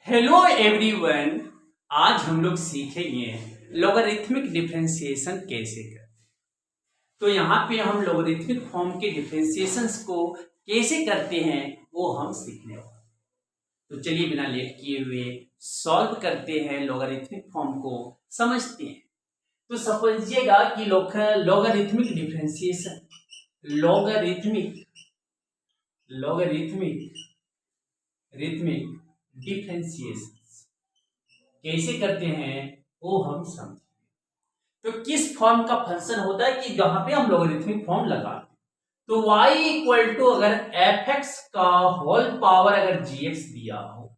Hello everyone. आज हम लोग सीखेंगे लॉगरिथमिक डिफरेंशिएशन कैसे करें। तो यहाँ पे हम लॉगरिथमिक फॉर्म के डिफरेंशिएशंस को कैसे करते हैं वो हम सीखने वाले। तो चलिए बिना लेट किए हुए सॉल्व करते हैं, लॉगरिथमिक फॉर्म को समझते हैं। तो समझिएगा कि logarithmic differentiation logarithmic logarithmic rhythmic differentiation कैसे करते हैं वो हम समझें। तो किस फॉर्म का फंक्शन होता है कि जहां पे हम लॉगरिथमिक फॉर्म लगाते हैं। तो y इक्वल टू अगर एफ एक्स का होल पावर अगर जी एक्स दिया हो,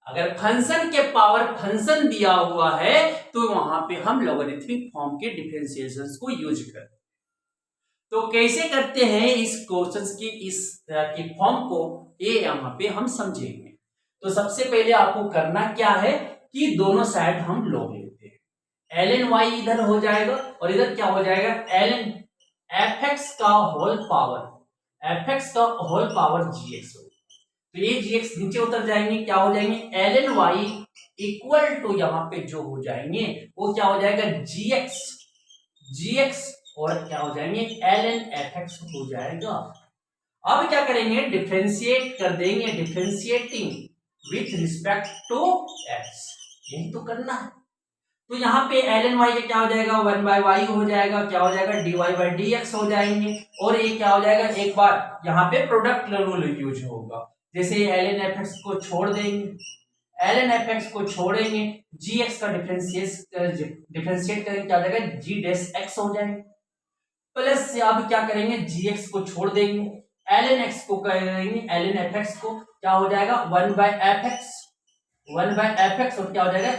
अगर फंक्शन के पावर फंक्शन दिया हुआ है तो वहां पे हम लॉगरिथमिक फॉर्म के डिफरेंशिएशंस को यूज करते हैं। तो कैसे करते हैं इस क्वेश्चन की इस तरह की फॉर्म को, ये यहाँ पे हम समझेंगे। तो सबसे पहले आपको करना क्या है कि दोनों साइड हम लॉग लेते हैं। ln y इधर हो जाएगा और इधर क्या हो जाएगा ln fx का होल पावर gx हो। तो ये gx नीचे उतर जाएंगे, क्या हो जाएंगे ln y इक्वल टू यहाँ पे जो हो जाएंगे वो क्या हो जाएगा gx और क्या हो जाएंगे ln fx हो जाएगा। अब क्या करेंगे, डिफरेंशिएट कर देंगे, differentiating with respect to x, यही तो करना है। तो यहाँ पे ln y का क्या हो जाएगा 1/y हो जाएगा, क्या हो जाएगा dy/dx हो जाएंगे। और ये क्या हो जाएगा, एक बार यहाँ पे प्रोडक्ट रूल यूज होगा। जैसे ln fx को छोड़ देंगे, ln fx को छोड़ेंगे, gx का डिफरेंशिएट करेंगे, क्या हो जाएगा g' हो जाएगा। प्लस से अब क्या करेंगे, gx को छोड़ देंगे, ln x को करेंगे, ln fx को क्या हो जाएगा 1/fx और क्या हो जाएगा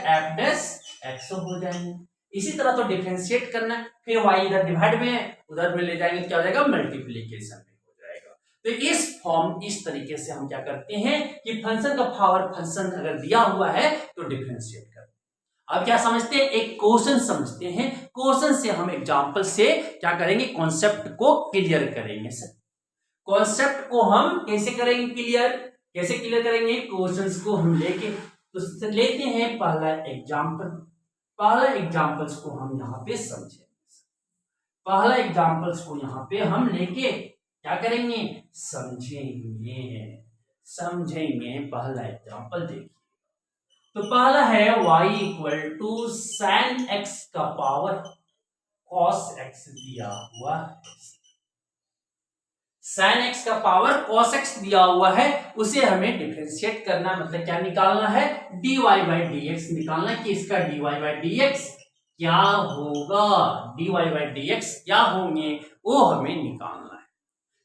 f' हो जाएंगे। इसी तरह तो डिफरेंशिएट करना है, फिर y इधर डिवाइड में है, उधर में ले जाएंगे, क्या हो जाएगा मल्टीप्लीकेशन में हो जाएगा। तो इस तरीके से हम क्या करते हैं कि फंक्शन का पावर फंक्शन अगर दिया हुआ है तो डिफरेंशिएट करते हैं। अब क्या समझते हैं, एक क्वेश्चन समझते हैं, क्वेश्चन से हम एग्जांपल से क्या करेंगे, कॉन्सेप्ट को क्लियर करेंगे। सर कॉन्सेप्ट को हम कैसे करेंगे क्लियर, कैसे क्लियर करेंगे, क्वेश्चंस को हम लेके तो लेते हैं पहला एग्जांपल्स को हम यहाँ पे समझेंगे। पहला एग्जांपल्स को यहाँ पे हम लेके क्या करेंगे, समझेंगे। पहला एग्जांपल देखिए, तो पहला है y equal to sine x का पावर cos x दिया हुआ है। साइन x का पावर cos x दिया हुआ है, उसे हमें डिफरेंशिएट करना, मतलब क्या निकालना है dy/dx निकालना कि इसका dy/dx क्या होगा, dy/dx क्या होंगे वो हमें निकालना है।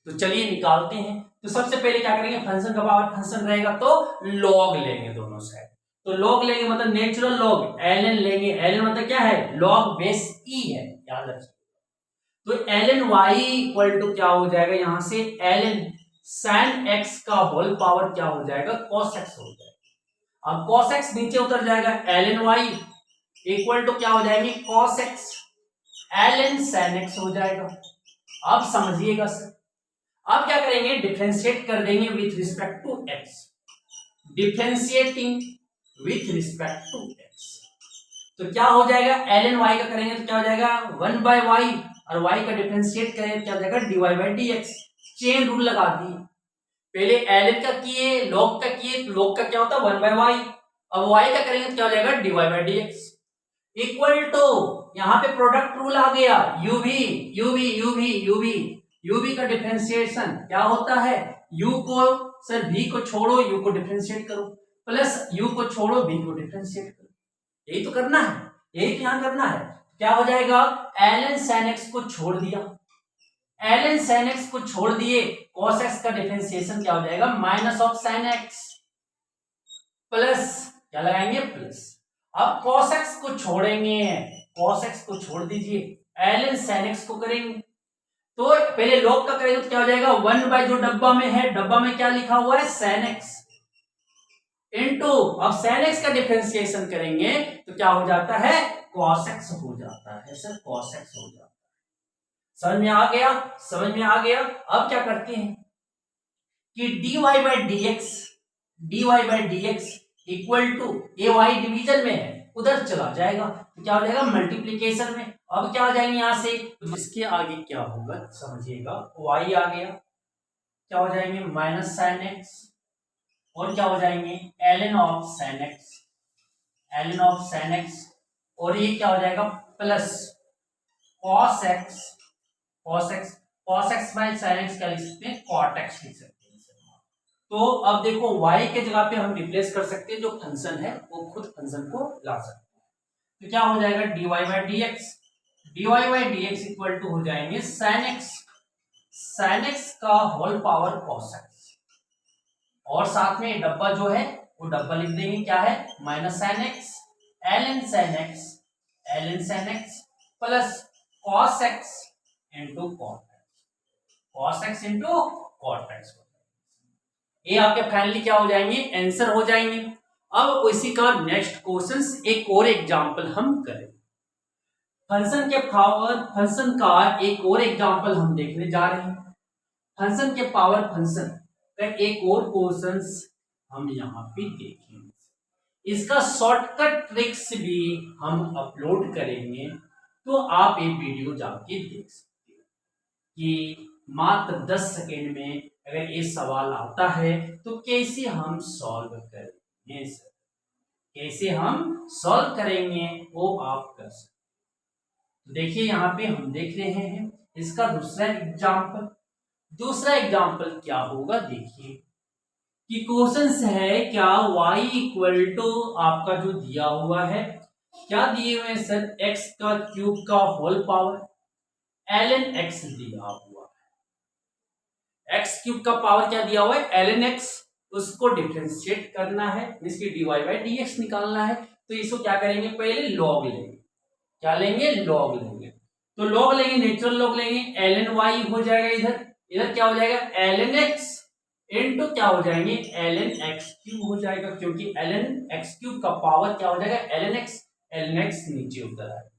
तो चलिए निकालते हैं। तो सबसे पहले क्या करेंगे, फंक्शन का पावर फंक्शन रहेगा तो लॉग लेंगे दोनों साइड। तो लॉग लेंगे मतलब नेचुरल लॉग ln लेंगे, ln मतलब क्या है लॉग बेस e है, याद रखिए। तो ln y इक्वल टू क्या हो जाएगा, यहां से ln sin x का होल पावर क्या हो जाएगा cos x हो जाएगा। अब cos x नीचे उतर जाएगा, ln y इक्वल टू क्या हो जाएंगे cos x ln sin x हो जाएगा। अब समझिएगा सर, अब क्या करेंगे, डिफरेंशिएट कर देंगे with respect to x, differentiating with respect to x। तो क्या हो जाएगा, ln y का करेंगे तो क्या हो जाएगा 1/y और y का डिफरेंशिएट करेंगे तो क्या हो जाएगा dy/dx। चेन रूल लगा दिए, पहले ln का किए, log का किए, तो log का क्या होता है 1/y, अब y का करेंगे तो क्या हो जाएगा dy/dx इक्वल टू यहां पे प्रोडक्ट रूल आ गया uv का डिफरेंशिएशन क्या होता है, u को सर v को छोड़ो, u को डिफरेंशिएट करो, प्लस u को छोड़ो v को डिफरेंशिएट करो, यही तो करना है, यही क्या करना है। क्या हो जाएगा ln sin x को छोड़ दिया, ln sin x को छोड़ दिए, cos x का डिफरेंशिएशन क्या हो जाएगा minus of sin x, plus क्या लगाएंगे प्लस। अब cos x को छोड़ेंगे, cos x को छोड़ दीजिए, ln sin x को करेंगे। तो पहले log का करेंगे तो क्या हो जाएगा 1 जो डब्बा में है, डब्बा में क्या लिखा हुआ है sin x इनटू, अब sin x का डिफरेंशिएशन करेंगे तो क्या हो जाता है cos x हो जाता है सर, cos x हो जाता है। समझ में आ गया। अब क्या करते हैं कि dy/dx dy by dx equal to a y division में है उधर चला जाएगा तो क्या हो जाएगा मल्टीप्लीकेशन में। अब क्या हो जाएंगे यहां से, तो इसके आगे क्या होगा समझिएगा, y आ गया, क्या हो जाएंगे माइनस साइन एक्स, और क्या हो जाएंगे ln of sine x, ln of sine x, और ये क्या हो जाएगा plus cos x, cos x, cos x by sine x क्या लिख सकते हैं cot x लिख सकते हैं। तो अब देखो y के जगह पे हम रिप्लेस कर सकते हैं, जो फंक्शन है वो खुद फंक्शन को ला सकते हैं। तो क्या हो जाएगा dy by dx, dy by dx equal to हो जाएंगे sin x, sin x का होल पावर cos x, और साथ में डब्बा जो है वो डब्बा लिख देंगे, क्या है minus sin x ln sin x, ln sin x plus cos x into cot x, cos x into cot x, ये आपके फाइनली क्या हो जाएंगे आंसर हो जाएंगे। अब इसी का नेक्स्ट क्वेश्चन एक और एग्जांपल हम करें, फंक्शन के पावर फंक्शन का एक और एग्जांपल हम देखने जा रहे हैं। फंक्शन के पावर फंक्शन का एक और क्वेश्चन हम यहाँ पे देखेंगे, इसका शॉर्टकट ट्रिक्स भी हम अपलोड करेंगे, तो आप ये वीडियो जाके देख सकते हो कि मात्र 10 सेकेंड में अगर ये सवाल आता है तो कैसे हम सॉल्व करेंगे, कैसे हम सॉल्व करेंगे वो आप कर सकते। तो देखिए यहाँ पे हम देख रहे हैं इसका दूसरा एग्जांपल, दूसरा एग्जांपल क्या होगा देखिए कि क्वेश्चन है क्या y इक्वल टू आपका जो दिया हुआ है, क्या दिए हुए सर x का क्यूब का होल पावर ln x दिया हुआ है, x क्यूब का पावर क्या दिया हुआ है ln x, उसको डिफरेंशिएट करना है, इसकी dy बाई dx निकालना है। तो इसको क्या करेंगे पहले लॉग लेंगे, क्या लेंगे लॉग लेंगे, तो लॉग लेंगे नेचुरल लॉग लेंगे ln y हो जाएगा, इधर इधर क्या हो जाएगा ln x इनटू क्या हो जाएंगे ln x क्यूब हो जाएगा, क्योंकि ln x क्यूब का पावर क्या हो जाएगा ln x नीचे उतर आएगा।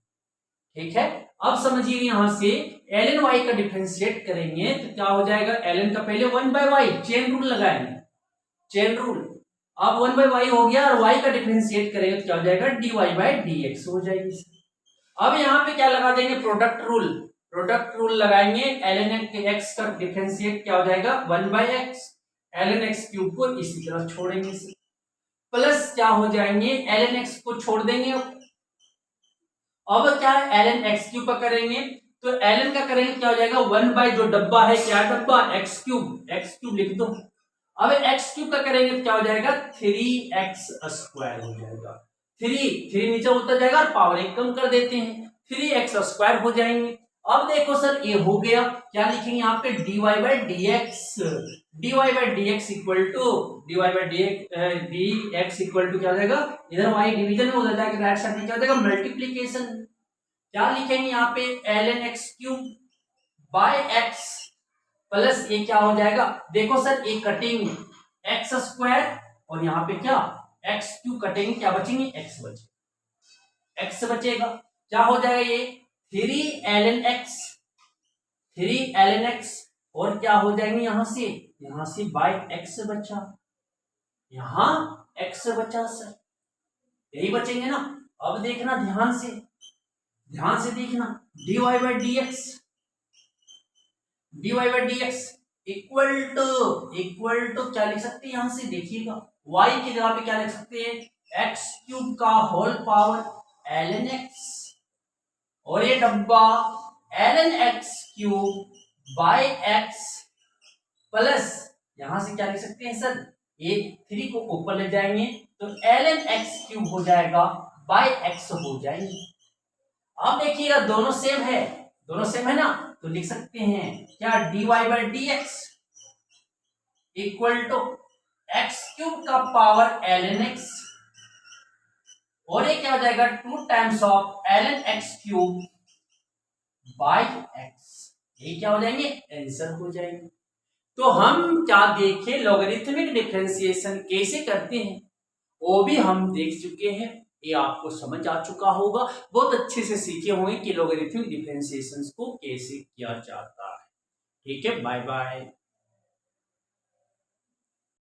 ठीक है, अब समझिए यहां से ln y का डिफरेंशिएट करेंगे तो क्या हो जाएगा ln का पहले 1 बाय वाई चेन रूल लगाएंगे, चेन रूल, अब 1 बाय वाई हो गया और y का डिफरेंशिएट करेंगे तो क्या हो जाएगा dy बाई dx हो जाएगी। अब यहाँ पे क्या लगा देंगे प्रोडक्ट रूल, प्रोडक्ट रूल लगाएंगे, ln x का डिफरेंशिएट क्या हो जाएगा 1 by x, ln x cube को इसी तरह छोड़ेंगे प्लस क्या हो जाएंगे ln x को छोड़ देंगे। अब क्या है ln x क्यूब का करेंगे तो ln का करेंगे क्या हो जाएगा 1 बाय जो डब्बा है क्या डब्बा x क्यूब लिख दो। अब x क्यूब का करेंगे तो क्या हो जाएगा 3x स्क्वायर हो जाएगा, 3 नीचे उतर जाएगा और पावर एक कम कर देते हैं 3x स्क्वायर हो जाएंगे। अब देखो सर ये हो गया, क्या लिखेंगे यहाँ पे dy by dx equal to dy by dx equal to क्या हो जाएगा, इधर y डिवीजन में उधर जाकर राइट साइड में क्या हो जाएगा मल्टीप्लीकेशन, क्या लिखेंगे यहाँ पे ln x cube by x plus ये क्या हो जाएगा, देखो सर ये कटेंगे x स्क्वायर और यहाँ पे क्या x क्यूब कटेंगे, क्या बचेंगे x बचेगा, क्या हो जाएगा ये 3 ln x और क्या हो जाएंगे यहां से बाय x बचा, यहां x बचा सर, यही बचेंगे ना। अब देखना ध्यान से देखना dy by dx equal to क्या लिख सकते हैं, यहां से देखिएगा y की जगह पे क्या लिख सकते हैं x क्यूब का होल पावर ln x और ये डब्बा ln x cube by x plus यहां से क्या लिख सकते हैं सर, ये 3 को ऊपर ले जाएंगे तो ln x क्यूब हो जाएगा बाय x हो जाएंगे। अब देखिएगा दोनों सेम है ना, तो लिख सकते हैं क्या dy by dx equal to x cube का पावर ln x और ये क्या हो जाएगा 2 times of ln x cube by x, ये क्या हो जाएंगे आंसर हो जाएंगे। तो हम क्या देखें लॉगरिथमिक डिफरेंशिएशन कैसे करते हैं वो भी हम देख चुके हैं, ये आपको समझ आ चुका होगा, बहुत अच्छे से सीखे होंगे कि लॉगरिथमिक डिफरेंशिएशन को कैसे किया जाता है। ठीक है, बाय बाय।